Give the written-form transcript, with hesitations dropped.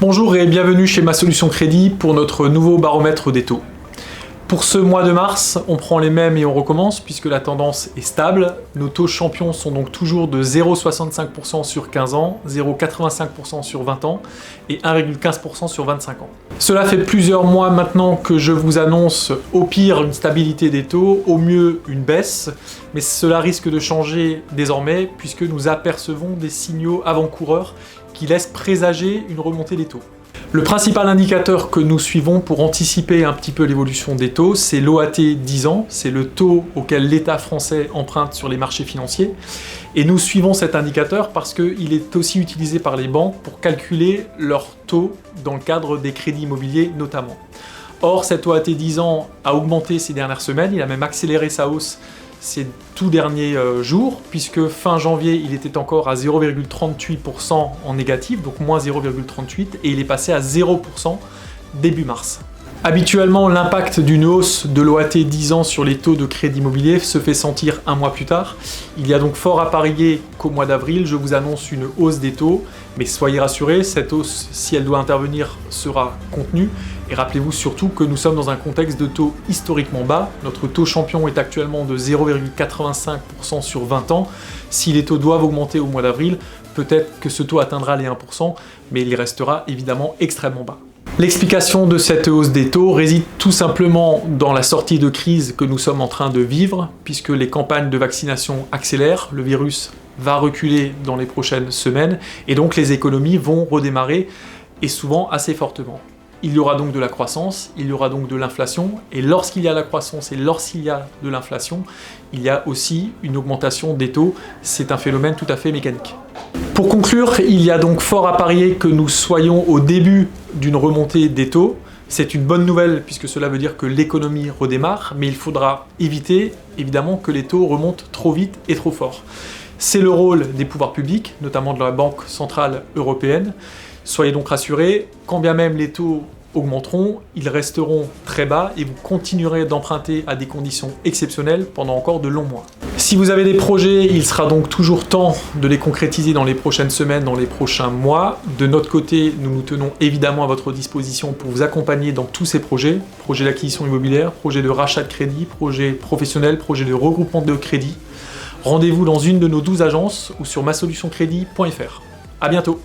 Bonjour et bienvenue chez Ma Solution Crédit pour notre nouveau baromètre des taux. Pour ce mois de mars, on prend les mêmes et on recommence puisque la tendance est stable. Nos taux champions sont donc toujours de 0,65% sur 15 ans, 0,85% sur 20 ans et 1,15% sur 25 ans. Cela fait plusieurs mois maintenant que je vous annonce au pire une stabilité des taux, au mieux une baisse, mais cela risque de changer désormais puisque nous apercevons des signaux avant-coureurs qui laissent présager une remontée des taux. Le principal indicateur que nous suivons pour anticiper un petit peu l'évolution des taux, c'est l'OAT 10 ans, c'est le taux auquel l'État français emprunte sur les marchés financiers. Et nous suivons cet indicateur parce qu'il est aussi utilisé par les banques pour calculer leur taux dans le cadre des crédits immobiliers notamment. Or, cet OAT 10 ans a augmenté ces dernières semaines, il a même accéléré sa hausse ces tout derniers jours, puisque fin janvier, il était encore à 0,38% en négatif, donc moins 0,38, et il est passé à 0% début mars. Habituellement, l'impact d'une hausse de l'OAT 10 ans sur les taux de crédit immobilier se fait sentir un mois plus tard. Il y a donc fort à parier qu'au mois d'avril, je vous annonce une hausse des taux, mais soyez rassurés, cette hausse, si elle doit intervenir, sera contenue. Et rappelez-vous surtout que nous sommes dans un contexte de taux historiquement bas. Notre taux champion est actuellement de 0,85% sur 20 ans. Si les taux doivent augmenter au mois d'avril, peut-être que ce taux atteindra les 1%, mais il restera évidemment extrêmement bas. L'explication de cette hausse des taux réside tout simplement dans la sortie de crise que nous sommes en train de vivre, puisque les campagnes de vaccination accélèrent, le virus va reculer dans les prochaines semaines, et donc les économies vont redémarrer, et souvent assez fortement. Il y aura donc de la croissance, il y aura donc de l'inflation, et lorsqu'il y a la croissance et lorsqu'il y a de l'inflation, il y a aussi une augmentation des taux, c'est un phénomène tout à fait mécanique. Pour conclure, il y a donc fort à parier que nous soyons au début d'une remontée des taux. C'est une bonne nouvelle puisque cela veut dire que l'économie redémarre, mais il faudra éviter évidemment que les taux remontent trop vite et trop fort. C'est le rôle des pouvoirs publics, notamment de la Banque Centrale Européenne. Soyez donc rassurés, quand bien même les taux augmenteront, ils resteront très bas et vous continuerez d'emprunter à des conditions exceptionnelles pendant encore de longs mois. Si vous avez des projets, il sera donc toujours temps de les concrétiser dans les prochaines semaines, dans les prochains mois. De notre côté, nous nous tenons évidemment à votre disposition pour vous accompagner dans tous ces projets. Projets d'acquisition immobilière, projets de rachat de crédit, projets professionnels, projets de regroupement de crédit. Rendez-vous dans une de nos 12 agences ou sur masolutioncredit.fr. À bientôt.